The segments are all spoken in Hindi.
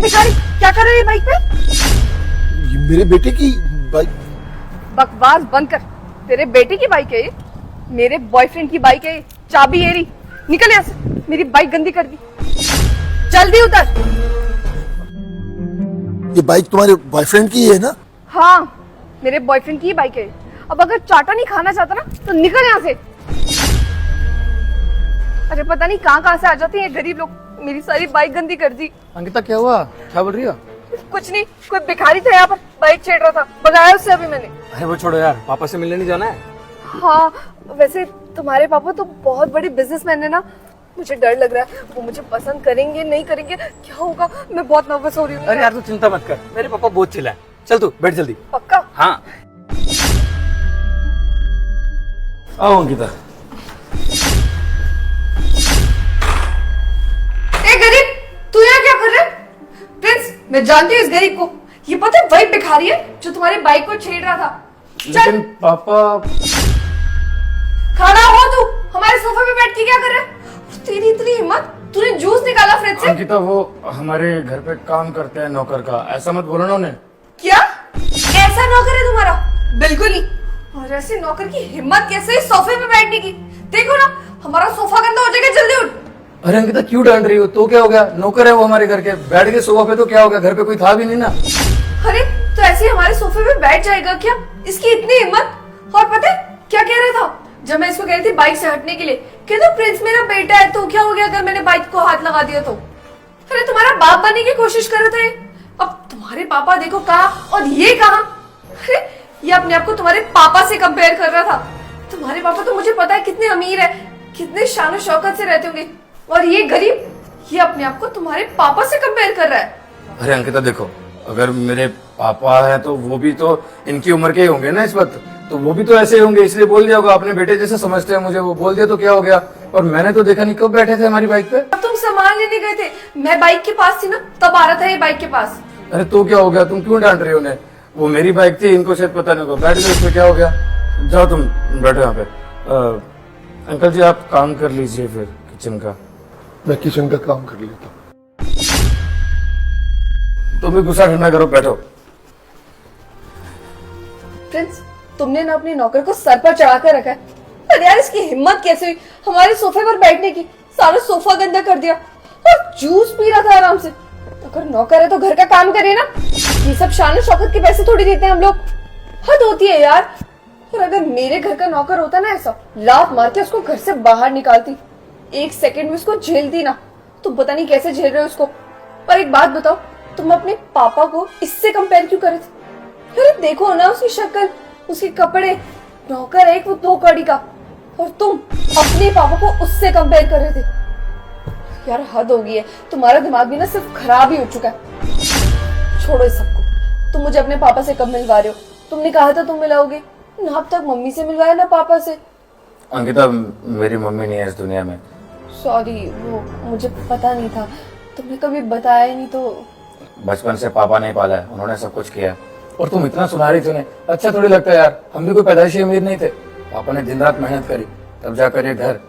भिखारी क्या कर रही है बाइक पे? ये मेरे बेटे की बाइक। बकवास बंद कर। तेरे बेटे की बाइक है ये? मेरे बॉयफ्रेंड की बाइक है ये। चाबी ये रही। निकल यहाँ से, मेरी बाइक गंदी कर दी। जल्दी उतर। ये बाइक तुम्हारे बॉयफ्रेंड की है ना? हाँ, मेरे बॉयफ्रेंड की ही बाइक है। अब अगर चाटा नहीं खाना चाहता ना तो निकल यहाँ से। अरे पता नहीं कहाँ से आ जाते हैं ये गरीब लोग। मेरी सारी बाइक गंदी कर दी। अंकिता क्या हुआ, क्या बोल रही हो? कुछ नहीं, कोई भिखारी था यहाँ पर, बाइक छेड़ रहा था, भगाया उससे अभी मैंने। अरे वो छोड़ो यार, पापा से मिलने नहीं जाना है? हाँ, वैसे तुम्हारे पापा तो बहुत बड़े बिजनेसमैन है ना, मुझे डर लग रहा है वो मुझे पसंद करेंगे नहीं करेंगे, क्या होगा, मैं बहुत नर्वस हो रही हूँ। अरे यार तू चिंता मत कर, मेरे पापा बहुत चिल्ला है। चल तू बैठ जल्दी। पक्का? हाँ आओ अंकिता। ए गरीब, तू यहाँ क्या कर रहा है? प्रिंस, मैं जानती हूँ इस गरीब को। ये पता है वही भिखारी है जो तुम्हारी बाइक को छेड़ रहा था। लेकिन पापा। खड़ा हो तू, हमारे सोफे पे बैठ के क्या कर रहा है? तेरी इतनी हिम्मत, तूने जूस निकाला फ्रिज से? अंकिता वो हमारे घर पे काम करते हैं नौकर का, ऐसा मत बोलो ना उन्हें। क्या ऐसा नौकर है तुम्हारा? बिल्कुल नहीं। और ऐसे नौकर की हिम्मत कैसे इस सोफे पे बैठने की? देखो ना, हमारा सोफा गंदा हो जाएगा, जल्दी उठ। अरे अंकिता क्यों डांट रही हो? तो क्या हो गया, नौकर है वो हमारे घर के, बैठ के सोफा पे तो क्या हो गया, घर पे कोई था भी नहीं ना। अरे तो ऐसे हमारे सोफे पे बैठ जाएगा क्या? इसकी इतनी हिम्मत। और पता है क्या कह रहा था जब मैं इसको कह रही थी बाइक से हटने के लिए? कहता प्रिंस मेरा बेटा है, तो क्या हो गया अगर मैंने बाइक को हाथ लगा दिया तो? अरे तुम्हारा बाप बनने की कोशिश कर रहे थे, अब तुम्हारे पापा देखो कहाँ और ये कहाँ। अरे ये अपने आप को तुम्हारे पापा से कंपेयर कर रहा था। तुम्हारे पापा तो मुझे पता है कितने अमीर है, कितने शान शौकत से रहते होंगे, और ये गरीब, ये अपने आप को तुम्हारे पापा से कंपेयर कर रहा है। अरे अंकिता देखो, अगर मेरे पापा है तो वो भी तो इनकी उम्र के ही होंगे ना इस वक्त, तो वो भी तो ऐसे ही होंगे, इसलिए बोल दिया होगा। अपने बेटे जैसे समझते हैं मुझे, वो बोल दिया तो क्या हो गया। और मैंने तो देखा नहीं, कब बैठे थे हमारी बाइक पे? अब तुम सामान लेने गए थे, मैं बाइक के पास थी ना, तब आ रहा था ये बाइक के पास। अरे तो क्या हो गया, तुम क्यों डांट रहे हो उन्हें? वो मेरी बाइक थी, इनको शायद पता नहीं होगा, बैठ गए उसमें, क्या हो गया। जाओ तुम बैठो यहाँ पे। अंकल जी आप काम कर लीजिए फिर किचन का। मैं किचन का काम कर लेता हूँ। तुम भी गुस्सा ठंडा करो, बैठो। प्रिंस, तुमने ना अपने नौकर को सर पर चढ़ा कर रखा है। अरे यार इसकी हिम्मत कैसे हुई हमारे सोफे पर बैठने की? सारा सोफा गंदा कर दिया और जूस पी रहा था आराम से। अगर नौकर है तो घर का काम करे ना, ये सब शान शौकत के पैसे थोड़ी देते हैं हम लोग। हद होती है यार। और अगर मेरे घर का नौकर होता ना ऐसा, लात मार के उसको घर से बाहर निकालती, एक सेकंड में उसको झेलती ना, तो पता नहीं कैसे झेल रहे हो उसको। पर एक बात बताओ, तुम अपने पापा को इससे कंपेयर क्यों करे थे? अरे देखो ना उसकी शक्ल, उसके कपड़े, नौकर है एक वो 2 कौड़ी का, और तुम अपने पापा को उससे कंपेयर कर रहे थे। यार हद हो गई है, तुम्हारा दिमाग भी ना सिर्फ खराब ही हो चुका है। छोड़ो इस सबको, तुम मुझे अपने पापा से कब मिलवा रहे हो? तुमने कहा था तुम मिलाओगे ना, अब तक मम्मी से मिलवाया ना पापा से। अंकिता मेरी मम्मी नहीं है इस दुनिया में। सॉरी, वो मुझे पता नहीं था, तुमने कभी बताया ही नहीं। तो बचपन से पापा ने पाला है, उन्होंने सब कुछ किया। और तुम इतना सुना रही थी उन्हें, अच्छा थोड़ी लगता है यार। हम भी कोई पैदाइशी अमीर नहीं थे, पापा ने दिन रात मेहनत करी, तब जाकर ये घर,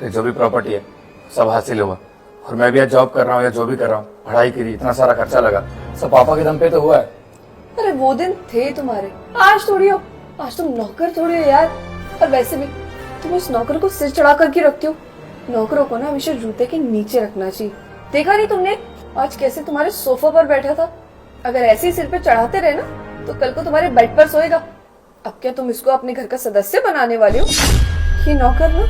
ये जो भी प्रॉपर्टी है सब हासिल हुआ। और मैं भी आज जॉब कर रहा हूँ या जो भी कर रहा हूँ, पढ़ाई करी, इतना सारा खर्चा लगा, सब पापा के दम पे तो हुआ है। अरे वो दिन थे तुम्हारे, आज थोड़ी हो। आज तुम नौकर थोड़ी हो यार। और वैसे भी तुम उस नौकर को सिर चढ़ा करके रखती हो। नौकरों को ना हमेशा जूते के नीचे रखना चाहिए। देखा नहीं तुमने आज कैसे तुम्हारे सोफा पर बैठा था? अगर ऐसे ही सिर पे चढ़ाते रहे ना तो कल को तुम्हारे बेड पर सोएगा। अब क्या तुम इसको अपने घर का सदस्य बनाने वाले हो? ये नौकर ना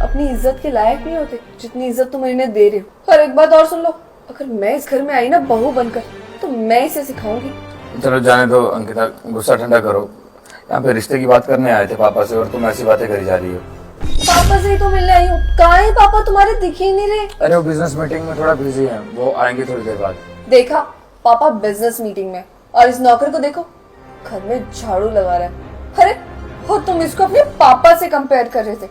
अपनी इज्जत के लायक नहीं होते जितनी इज्जत तुम इन्हें दे रहे हो। और एक बात और सुन लो, अगर मैं इस घर में आई ना बहू बनकर, तो मैं इसे सिखाऊंगी। चलो जाने दो अंकिता, गुस्सा ठंडा करो। यहाँ पे रिश्ते की बात करने आए थे पापा से और तुम ऐसी बातें करी जा रही हो। पापा से ही तो मिलने आई हूँ। कहाँ है पापा? तुम्हारे दिखे ही नहीं रहे। अरे वो बिजनेस मीटिंग में थोड़ा बिजी है, वो आएंगे थोड़ी देर बाद। देखा, पापा बिजनेस मीटिंग में, और इस नौकर को देखो घर में झाड़ू लगा रहा है। अरे हो तुम इसको अपने पापा से कंपेयर कर रहे थे,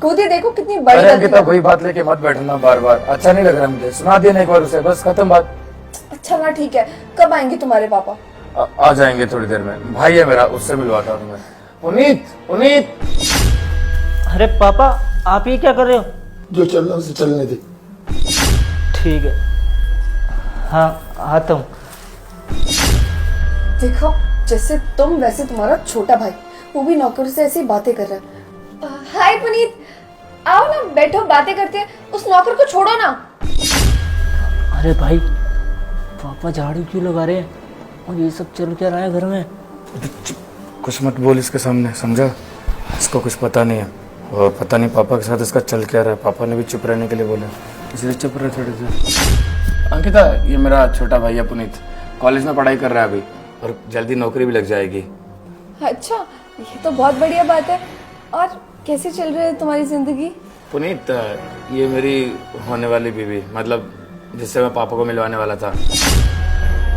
खुद ही देखो कितनी बड़ी अरे गलती अंकिता है। वही बात लेके मत बैठना बार बार, अच्छा नहीं लग रहा मुझे। सुना दिया ना एक बार उसे, बस खत्म बात। अच्छा ना ठीक है, कब आएंगे तुम्हारे पापा? आ जाएंगे थोड़ी देर में, भाई है मेरा, उससे मिलवाता हूँ तुम्हें। पुनीत अरे पापा आप ये क्या कर रहे हो? जो चल रहा है उसे चलने दे। ठीक है। हाँ आता हूँ। देखो, जैसे तुम वैसे तुम्हारा छोटा भाई, वो भी नौकर से ऐसी बातें कर रहा है। हाय पुनीत, आओ ना, बैठो, बातें करते हैं। उस नौकर को छोड़ो ना। अरे भाई, पापा झाड़ू क्यों लगा रहे हैं और ये सब चल क्या रहा है घर में? कुछ मत बोल इसके सामने, समझा? इसको कुछ पता नहीं है और पता नहीं पापा के साथ इसका चल क्या रहा है। पापा ने भी चुप रहने के लिए बोला, इसलिए चुप रहे थोड़े से। अंकिता, ये मेरा छोटा भाई है पुनीत, कॉलेज में पढ़ाई कर रहा है अभी और जल्दी नौकरी भी लग जाएगी। अच्छा, ये तो बहुत बढ़िया बात है। और कैसे चल रही है तुम्हारी जिंदगी? पुनीत, ये मेरी होने वाली बीवी, मतलब जिससे मैं पापा को मिलवाने वाला था।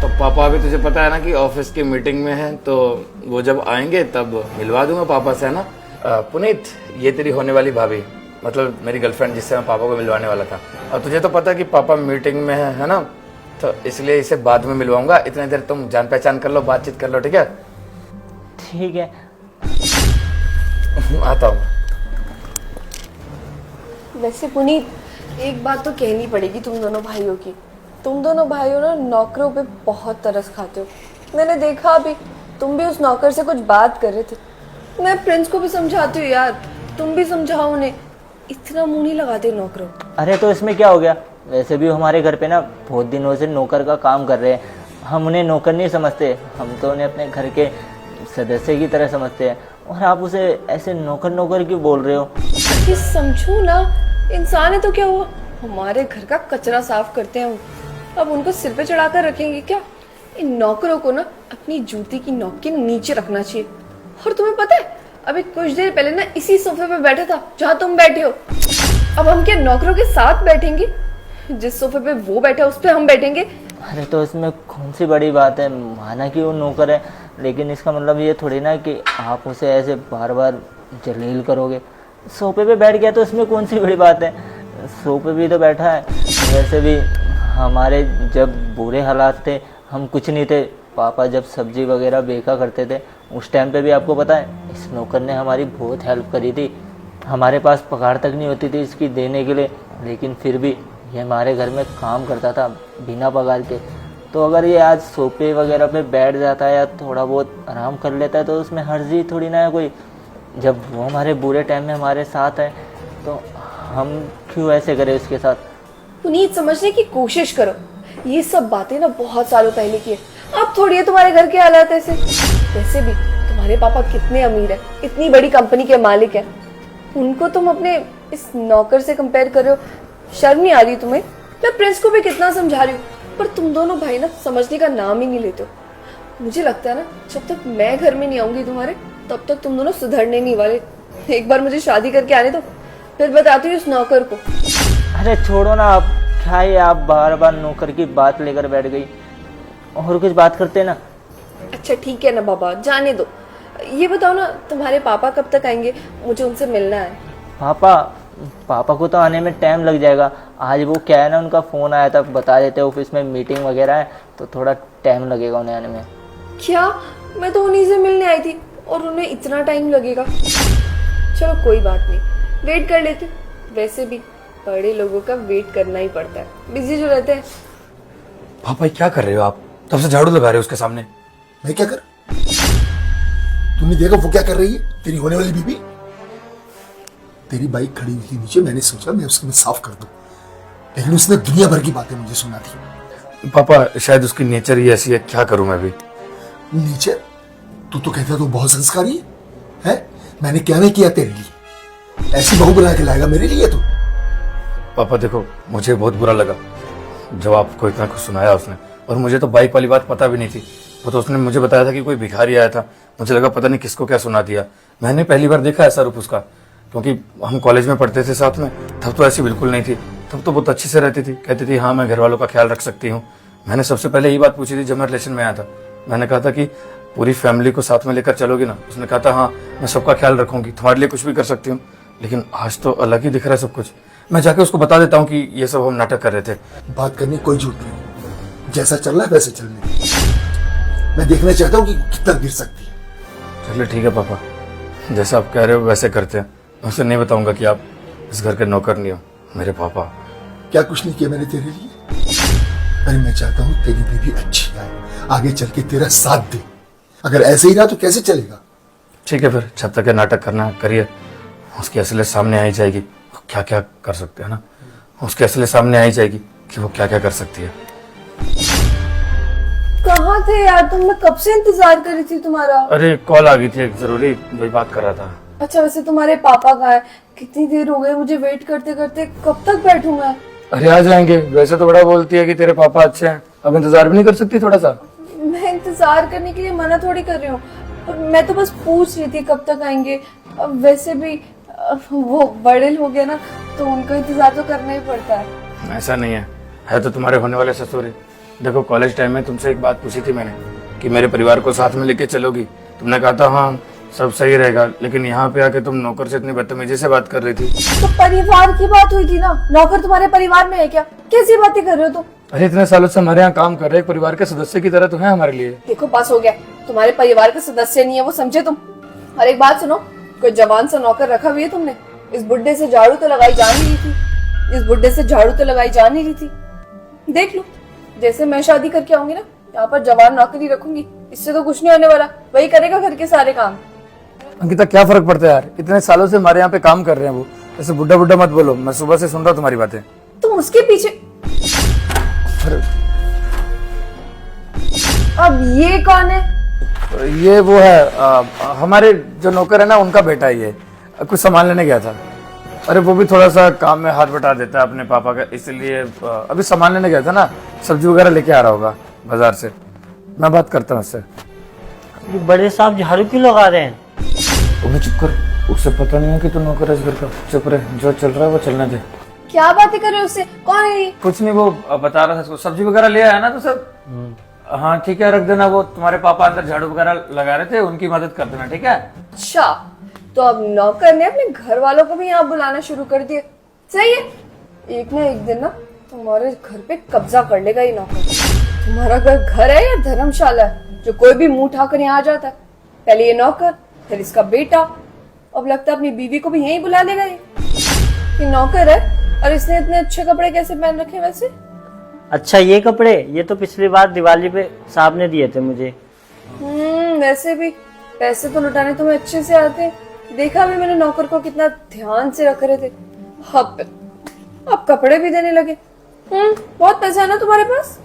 तो पापा अभी तुझे पता है ना कि ऑफिस की मीटिंग में है, तो वो जब आएंगे तब मिलवा दूंगा पापा से, है ना? पुनीत, ये तेरी होने वाली भाभी, मतलब मेरी गर्लफ्रेंड, जिससे मैं पापा को मिलवाने वाला था। और तुझे तो पता है कि पापा मीटिंग में है ना? तो इसलिए इसे बाद में मिलवाऊंगा। इतनी देर तुम जान पहचान कर लो, बातचीत कर लो, ठीक है? ठीक है। आता हूँ। वैसे पुनीत, एक बात तो कहनी पड़ेगी तुम दोनों भाइयों की। तुम दोनों भाइयों ना नौकरों पे बहुत तरस खाते हो। मैंने देखा अभी तुम भी उस नौकर से कुछ बात कर रहे थे। मैं प्रिंस को भी समझाती हूँ यार, तुम भी समझाओ उन्हें। इतना मुंह नहीं लगाते नौकरों। अरे तो इसमें क्या हो गया? वैसे भी हमारे घर पे ना बहुत दिनों से नौकर का काम कर रहे हैं। हम उन्हें नौकर नहीं समझते, हम तो उन्हें अपने घर के सदस्य की तरह समझते हैं। और आप उसे ऐसे नौकर नौकर क्यों बोल रहे हो? ये समझो ना, इंसान है तो क्या हुआ, हमारे घर का कचरा साफ करते हैं। अब उनको सिर पे चढ़ाकर रखेंगे क्या? इन नौकरों को ना अपनी जूती की नोक के नीचे रखना चाहिए। और तुम्हें पता है, अभी कुछ देर पहले ना इसी सोफे पे बैठा था जहाँ तुम बैठे हो। अब हम क्या नौकरों के साथ बैठेंगे? जिस सोफे पे वो बैठा उस पे हम बैठेंगे। अरे तो इसमें कौन सी बड़ी बात है? माना कि वो नौकर है, लेकिन इसका मतलब ये थोड़ी ना कि आप उसे ऐसे बार बार जलील करोगे। सोफे पे बैठ गया तो इसमें कौन सी बड़ी बात है? सोफे भी तो बैठा है। वैसे भी हमारे जब बुरे हालात थे, हम कुछ नहीं थे, पापा जब सब्जी वगैरह बेचा करते थे, उस टाइम पे भी आपको पता है इस नौकर ने हमारी बहुत हेल्प करी थी। हमारे पास पगार तक नहीं होती थी इसकी देने के लिए, लेकिन फिर भी ये हमारे घर में काम करता था बिना पगार के। तो अगर ये आज सोफे वगैरह पे बैठ जाता है या थोड़ा बहुत आराम कर लेता है तो उसमें हर्जी थोड़ी ना है कोई। जब वो हमारे बुरे टाइम में हमारे साथ है तो हम क्यों ऐसे करें उसके साथ? पुनीत, समझने की कोशिश करो। ये सब बातें ना बहुत सालों पहले की है। अब थोड़ी है तुम्हारे घर के हालात ऐसे। वैसे भी तुम्हारे पापा कितने अमीर है, इतनी बड़ी कंपनी के मालिक है। उनको तुम अपने इस नौकर से कंपेयर कर रहे हो। शर्म नहीं आ रही तुम्हें? मैं प्रिंस को भी कितना समझा रही हूँ, पर तुम दोनों भाई ना समझने का नाम ही नहीं लेते हो। मुझे लगता है ना, जब तक मैं घर में नहीं आऊंगी तुम्हारे, तब तक तुम दोनों सुधरने नहीं वाले। एक बार मुझे शादी करके आने दो, फिर बताती हूँ इस नौकर को। अरे छोड़ो ना आप, क्या ये आप बार बार नौकर की बात लेकर बैठ गई? और कुछ बात करते ना। अच्छा ठीक है ना बाबा, जाने दो। ये बताओ ना, तुम्हारे पापा कब तक आएंगे? मुझे उनसे मिलना है। पापा को तो आने में टाइम लग जाएगा। आज वो क्या है ना, उनका फ़ोन आया था, बता देते ऑफिस में मीटिंग वगैरह है, तो थोड़ा टाइम लगेगा उन्हें आने में। क्या? मैं तो उन्हीं से मिलने आई थी और उन्हें इतना टाइम लगेगा? चलो कोई बात नहीं, वेट कर लेते। वैसे भी बड़े लोगों का वेट करना ही पड़ता है, बिजी जो रहते हैं। पापा क्या कर रहे हो आप? तब से झाड़ू लगा रहे हो उसके सामने। मैं क्या कर? तुमने देखा वो क्या कर रही है, तेरी होने वाली बीबी? तेरी बाइक खड़ी हुई थी नीचे, मैंने सोचा मैं उसको साफ कर दूं, लेकिन उसने दुनिया भर की बातें मुझे सुना दी। पापा शायद उसकी नेचर ही ऐसी है, क्या करूं मैं भी? नेचर? तू तो कहता तू बहुत संस्कारी है? मैंने क्या नहीं किया तेरे लिए? ऐसी बहू बना के लाएगा मेरे लिए तू? पापा देखो, मुझे बहुत बुरा लगा जब आपको इतना कुछ सुनाया उसने, और मुझे तो बाइक वाली बात पता भी नहीं थी। वो तो उसने मुझे बताया था कि कोई भिखारी आया था, मुझे लगा पता नहीं किसको क्या सुना दिया। मैंने पहली बार देखा ऐसा रूप उसका, क्योंकि हम कॉलेज में पढ़ते थे साथ में, तब तो ऐसी बिल्कुल नहीं थी। तब तो बहुत अच्छे से रहती थी, कहती थी हाँ मैं घर वालों का ख्याल रख सकती हूँ। मैंने सबसे पहले यही बात पूछी थी जब मैं रिलेशन में आया था। मैंने कहा था कि पूरी फैमिली को साथ में लेकर चलोगी ना? उसने कहा था हाँ मैं सबका ख्याल रखूंगी, तुम्हारे लिए कुछ भी कर सकती हूँ। लेकिन आज तो अलग ही दिख रहा है सब कुछ। मैं जाके उसको बता देता हूँ कि ये सब हम नाटक कर रहे थे। बात करने की कोई जरूरत नहीं, जैसा चल रहा है वैसे चलने दे। मैं देखना चाहता हूँ कि कितना गिर सकती है। चलिए ठीक है पापा, जैसा आप कह रहे हो वैसे करते हैं। मैं उसे नहीं बताऊंगा कि आप इस घर के नौकर नहीं हो, मेरे पापा। क्या कुछ नहीं किया मैंने तेरे लिए? अरे मैं चाहता हूँ तेरी बीवी अच्छी आए, आगे चल के तेरा साथ दे। अगर ऐसे ही रहा तो कैसे चलेगा? ठीक है फिर, जब तक ये नाटक करना है करिए, उसकी असलियत सामने आ ही जाएगी, वो क्या क्या कर सकते हैं ना, उसकी असलियत सामने आ ही जाएगी कि वो क्या क्या कर सकती है। कहाँ थे यार तुम? मैं कब से इंतजार कर रही थी तुम्हारा। अरे कॉल आ गई थी एक जरूरी, वही बात कर रहा था। अच्छा वैसे तुम्हारे पापा कहाँ है? कितनी देर हो गई मुझे वेट करते करते, कब तक बैठूं मैं? अरे आ जाएंगे, वैसे तो बड़ा बोलती है कि तेरे पापा अच्छे हैं, अब इंतजार भी नहीं कर सकती थोड़ा सा? मैं इंतजार करने के लिए मना थोड़ी कर रही हूँ, पर मैं तो बस पूछ रही थी कब तक आएंगे। अब वैसे भी वो बड़े हो गए ना, तो उनका इंतजार तो करना ही पड़ता है। ऐसा नहीं है तो तुम्हारे होने वाले ससुर है। देखो कॉलेज टाइम में तुमसे एक बात पूछी थी मैंने कि मेरे परिवार को साथ में लेके चलोगी, तुमने कहा था हाँ सब सही रहेगा, लेकिन यहाँ पे आके तुम नौकर से इतनी बदतमीजी से बात कर रही थी। तो परिवार की बात हुई थी ना, नौकर तुम्हारे परिवार में है क्या? कैसी बातें कर रहे हो तुम? अरे इतने सालों से हमारे यहाँ काम कर रहे, एक परिवार के सदस्य की तरह तो है हमारे लिए। देखो पास हो गया, तुम्हारे परिवार का सदस्य नहीं है वो, समझे तुम? और एक बात सुनो, कोई जवान सा नौकर रखा हुआ है तुमने? इस बुड्ढे से झाड़ू तो लगाई जा नहीं रही थी, इस बुड्ढे से झाड़ू तो लगाई जा नहीं रही थी। देख लो, जैसे मैं शादी करके आऊंगी ना, यहाँ पर जवान नौकरी रखूंगी, इससे तो कुछ नहीं होने वाला, वही करेगा घर के सारे काम। अंकिता क्या फर्क पड़ता है यार, इतने सालों से हमारे यहाँ पे काम कर रहे हैं वो, ऐसे बुड्ढा बुड्ढा मत बोलो, मैं सुबह से सुन रहा हूँ तुम्हारी बातें। तुम उसके पीछे। अब ये कौन है? ये वो है हमारे जो नौकर है ना, उनका बेटा ही है, कुछ सामान लेने गया था। अरे वो भी थोड़ा सा काम में हाथ बटा देता है अपने पापा का, इसलिए अभी सामान लेने गया था ना, सब्जी वगैरह लेके आ रहा होगा बाजार से, मैं बात करता हूँ उससे। ये बड़े साहब झाड़ू क्यों लगा रहे हैं? उन्हें चुप कर, उससे पता नहीं है कि तू नौकर है इस घर का, चुप रहे, जो चल रहा है वो चलने दे। क्या बातें कर रहे हो उससे? कौन है ये? कुछ नहीं, वो बता रहा था इसको सब्जी वगैरह ले आया ना तो सब। हाँ ठीक है, रख देना, वो तुम्हारे पापा अंदर झाड़ू वगैरह लगा रहे थे, उनकी मदद कर देना, ठीक है? अच्छा, तो अब नौकर ने अपने घर वालों को भी यहाँ बुलाना शुरू कर दिया। सही है, एक ना एक दिन ना तुम्हारे घर पे कब्जा कर लेगा ये नौकर। तुम्हारा घर है या धर्मशाला है जो कोई भी मुंह उठाकर यहाँ आ जाता है? पहले ये नौकर, फिर इसका बेटा, अब लगता है अपनी बीवी को भी यहीं बुला लेगा ये नौकर है। और इसने इतने अच्छे कपड़े कैसे पहन रखे वैसे? अच्छा ये कपड़े, ये तो पिछली बार दिवाली पे साहब ने दिए थे मुझे। वैसे भी पैसे तो लुटाने तुम्हें अच्छे से आते हैं, देखा भी मैंने नौकर को कितना ध्यान से रख रहे थे। अब कपड़े भी देने लगे। बहुत पैसा है ना तुम्हारे पास?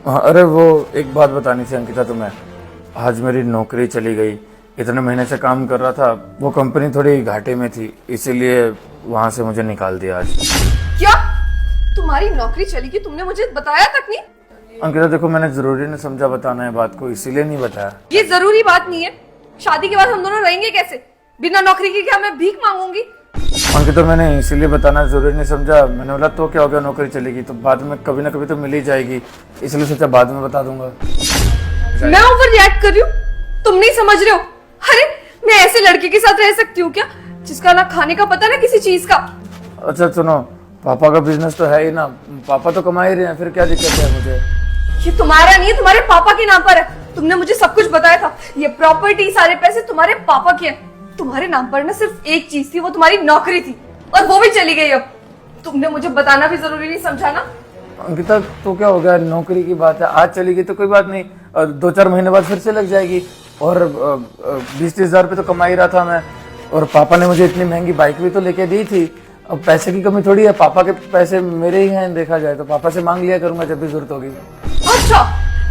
अरे वो एक बात बतानी थी अंकिता तुम्हें, आज मेरी नौकरी चली गई, इतने महीने से काम कर रहा था, वो कंपनी थोड़ी घाटे में थी, इसीलिए वहां से मुझे निकाल दिया आज। क्या तुम्हारी नौकरी चली गई? तुमने मुझे बताया तक नहीं? अंकिता देखो, मैंने जरूरी नहीं समझा बताना है बात को, इसीलिए नहीं बताया। ये जरूरी बात नहीं है। शादी के बाद हम दोनों रहेंगे कैसे? बिना नौकरी के क्या मैं भीख मांगूंगी? अंकिता मैंने इसीलिए बताना जरूरी नहीं समझा, मैंने बोला तो क्या हो गया, नौकरी चलेगी तो बाद में कभी ना कभी तो मिल ही जाएगी, इसलिए सोचा बाद में बता दूंगा। मैं ओवर रिएक्ट कर रही हूँ, तुम नहीं समझ रहे हो? अरे मैं ऐसे लड़के के साथ रह सकती हूँ क्या, जिसका ना खाने का पता ना किसी चीज का? अच्छा सुनो, पापा का बिजनेस तो है ही ना, पापा तो कमा ही रहे हैं, फिर क्या दिक्कत है मुझे? ये तुम्हारा नहीं है, तुम्हारे पापा के नाम पर है। तुमने मुझे सब कुछ बताया था, ये प्रॉपर्टी सारे पैसे तुम्हारे पापा के हैं। तुम्हारे नाम पर ना सिर्फ एक चीज थी, वो तुम्हारी नौकरी थी, और वो भी चली गई। अब तुमने मुझे बताना भी जरूरी नहीं समझा ना? अंकिता तो क्या हो गया, नौकरी की बात है, आज चली गई तो कोई बात नहीं, 2-4 महीने बाद फिर से लग जाएगी, और 20-30 हजार रुपये तो कमा ही रहा था मैं, और पापा ने मुझे इतनी महंगी बाइक भी तो लेके दी थी। अब पैसे की कमी थोड़ी है, पापा के पैसे मेरे ही हैं, देखा जाए तो पापा से मांग लिया करूंगा जब भी जरूरत होगी। अच्छा,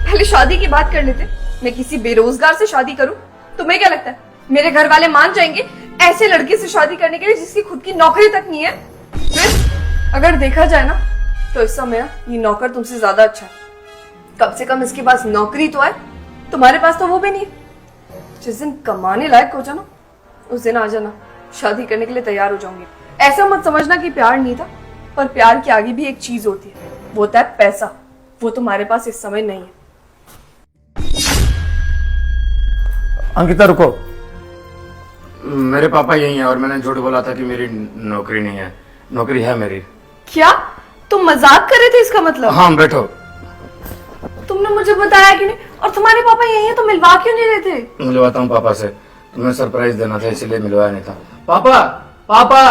पहले शादी की बात कर लेते। मैं किसी बेरोजगार से शादी करूं, तुम्हें क्या लगता है मेरे घर वाले मान जाएंगे ऐसे लड़के से शादी करने के लिए जिसकी खुद की नौकरी तक नहीं है? फिर अगर देखा जाए ना, तो इस समय ये नौकर तुमसे ज्यादा अच्छा है। कम से कम इसके पास नौकरी तो है, तुम्हारे पास तो वो भी नहीं है। जिस दिन कमाने लायक हो जाना, उस दिन आ जाना, शादी करने के लिए तैयार हो जाऊंगी। ऐसा मत समझना कि प्यार नहीं था, पर प्यार के आगे भी एक चीज होती है, वो होता है पैसा। वो तुम्हारे पास इस समय नहीं है। अंकिता रुको, मेरे पापा यही हैं, और मैंने झूठ बोला था कि मेरी नौकरी नहीं है, नौकरी है मेरी। क्या तुम मजाक कर रहे थे इसका मतलब? हाँ बैठो। तुमने मुझे बताया क्यों नहीं? और तुम्हारे पापा यही है तो मिलवा क्यों नहीं रहे थे? मिलवाता हूँ पापा से, तुम्हें सरप्राइज देना था इसलिए मिलवाया नहीं था। पापा पापा।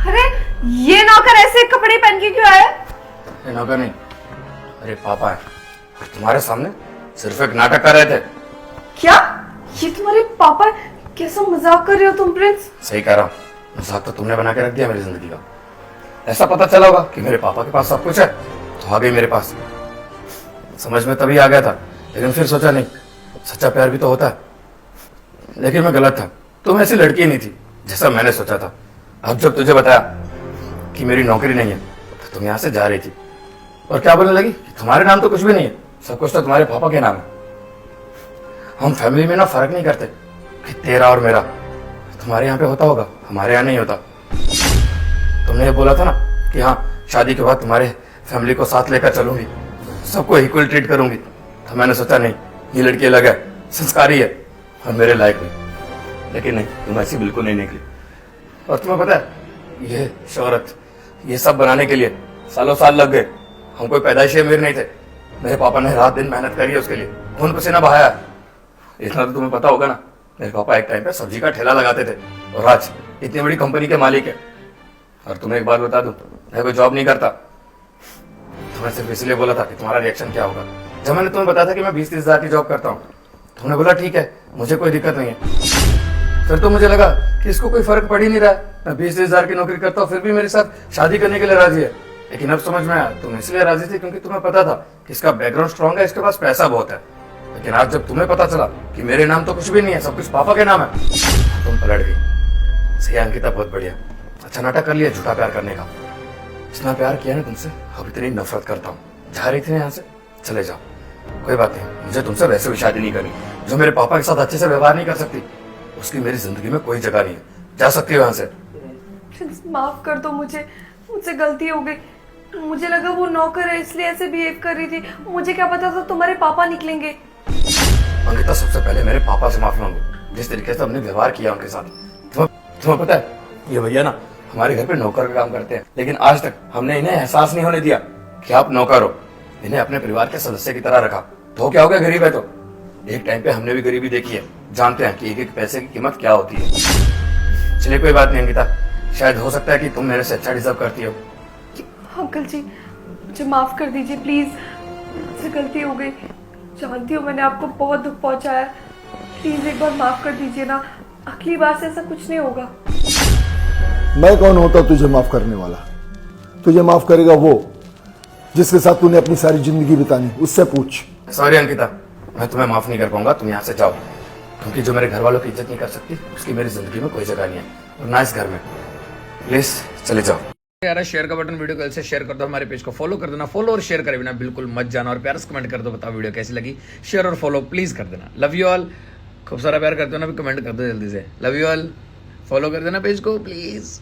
अरे ये नौकर ऐसे कपड़े पहन के क्यों आया? ये नौकर नहीं, अरे पापा है। और तुम्हारे सामने सिर्फ एक नाटक कर रहे थे। क्या ये तुम्हारे पापा है? कैसा मजाक कर रहे हो तुम प्रिंस? सही कह रहा हूँ, मजाक तो तुमने बना के रख दिया मेरी जिंदगी का। ऐसा पता चला होगा कि मेरे पापा के पास सब कुछ है तो आ गई मेरे पास। समझ में तभी आ गया था, लेकिन फिर सोचा नहीं, सच्चा प्यार भी तो होता है। लेकिन मैं गलत था, तुम ऐसी लड़की नहीं थी जैसा मैंने सोचा था। अब जब तुझे बताया कि मेरी नौकरी नहीं है तो तुम यहाँ से जा रही थी और क्या बोलने लगी कि तुम्हारे नाम तो कुछ भी नहीं है, सब कुछ तो तुम्हारे पापा के नाम है। हम फैमिली में ना फर्क नहीं करते कि तेरा और मेरा। तुम्हारे यहाँ पे होता होगा, हमारे यहाँ नहीं होता। तुमने ये बोला था ना कि हाँ शादी के बाद तुम्हारे फैमिली को साथ लेकर चलूंगी, सबको इक्वल ट्रीट करूंगी। तो मैंने सोचा नहीं, ये लड़की अलग है, संस्कारी है और मेरे लायक भी। लेकिन नहीं, तुम ऐसी बिल्कुल नहीं निकली। और तुम्हें पता है ये शोहरत, ये सब बनाने के लिए सालों साल लग गए। हम कोई पैदाइशी अमीर नहीं थे, मेरे पापा ने रात दिन मेहनत करी है उसके लिए, खून पसीना बहाया। इतना तो तुम्हें पता होगा ना, मेरे पापा एक टाइम पे सब्जी का ठेला लगाते थे और आज इतनी बड़ी कंपनी के मालिक है। और तुम्हें एक बात बता दूं, मैं कोई जॉब नहीं करता। तुम्हें सिर्फ इसलिए बोला था कि तुम्हारा रिएक्शन क्या होगा। जब मैंने तुम्हें बताया था कि मैं 20-30 हजार की जॉब करता हूँ, तुमने बोला ठीक है, मुझे कोई दिक्कत नहीं है। फिर तो मुझे लगा कि इसको कोई फर्क पड़ ही नहीं रहा है, मैं 20-30 हजार की नौकरी करता हूँ फिर भी मेरे साथ शादी करने के लिए राजी है। लेकिन अब समझ में आया, तुम इसलिए राजी थी क्योंकि तुम्हें पता था कि इसका बैकग्राउंड स्ट्रांग है, इसके पास पैसा बहुत है। लेकिन आज जब तुम्हें पता चला कि मेरे नाम तो कुछ भी नहीं है, सब कुछ पापा के नाम है, तुम पलट गई। सही अंकिता, बहुत बढ़िया, अच्छा नाटक कर लिया झूठा प्यार करने का। इतना प्यार किया ना तुमसे, अब इतनी नफरत करता हूँ। जा रही थी ना यहाँ से, चले जाओ, कोई बात नहीं। मुझे तुमसे वैसे भी शादी नहीं करनी। जो मेरे पापा के साथ अच्छे से व्यवहार नहीं कर सकती, उसकी मेरी जिंदगी में कोई जगह नहीं है। जा सकती हो यहाँ से। प्रिंस माफ कर दो मुझे, मुझसे गलती हो गई। मुझे लगा वो नौकर है इसलिए ऐसे बिहेव कर रही थी, मुझे क्या पता था तुम्हारे पापा निकलेंगे। अंकिता, सबसे पहले मेरे पापा से माफी मांगो, जिस तरीके से हमने व्यवहार किया उनके साथ। तुम्हें पता है ये भैया ना हमारे घर पे नौकर का काम करते हैं, लेकिन आज तक हमने इन्हें एहसास नहीं होने दिया कि आप नौकर हो। इन्हें अपने परिवार के सदस्य की तरह रखा। तो क्या हो गया, गरीब है तो। एक टाइम पे हमने भी गरीबी देखी है, जानते हैं कि एक एक पैसे की कीमत क्या होती है। चलिए कोई बात नहीं अंकिता, शायद हो सकता है कि तुम मेरे से अच्छा डिजर्व करती हो। अंकल जी मुझे माफ कर दीजिए प्लीज, मुझसे गलती हो गई। जानती हूँ मैंने आपको बहुत दुख पहुंचाया, प्लीज एक बार माफ कर दीजिए ना, अगली बार से ऐसा कुछ नहीं होगा। मैं कौन होता तुझे माफ करने वाला? तुझे माफ करेगा वो जिसके साथ तूने अपनी सारी जिंदगी बितानी, उससे पूछ। सॉरी अंकिता, मैं तुम्हें माफ नहीं कर पाऊंगा, तुम यहाँ से जाओ। क्योंकि जो मेरे घर वालों की इज्जत नहीं कर सकती, उसकी मेरी जिंदगी में कोई जगह नहीं है, और ना इस घर में। प्लीज चले जाओ यार। शेयर का बटन वीडियो कल से शेयर कर दो, हमारे पेज को फॉलो कर देना। फॉलो और शेयर करे बिना बिल्कुल मत जाना, और प्यार से कमेंट कर दो, बताओ वीडियो कैसी लगी। शेयर और फॉलो प्लीज कर देना। Love you all. खूब सारा प्यार करते हो ना, भी कमेंट कर दो जल्दी से। Love you all. फॉलो कर देना पेज को प्लीज।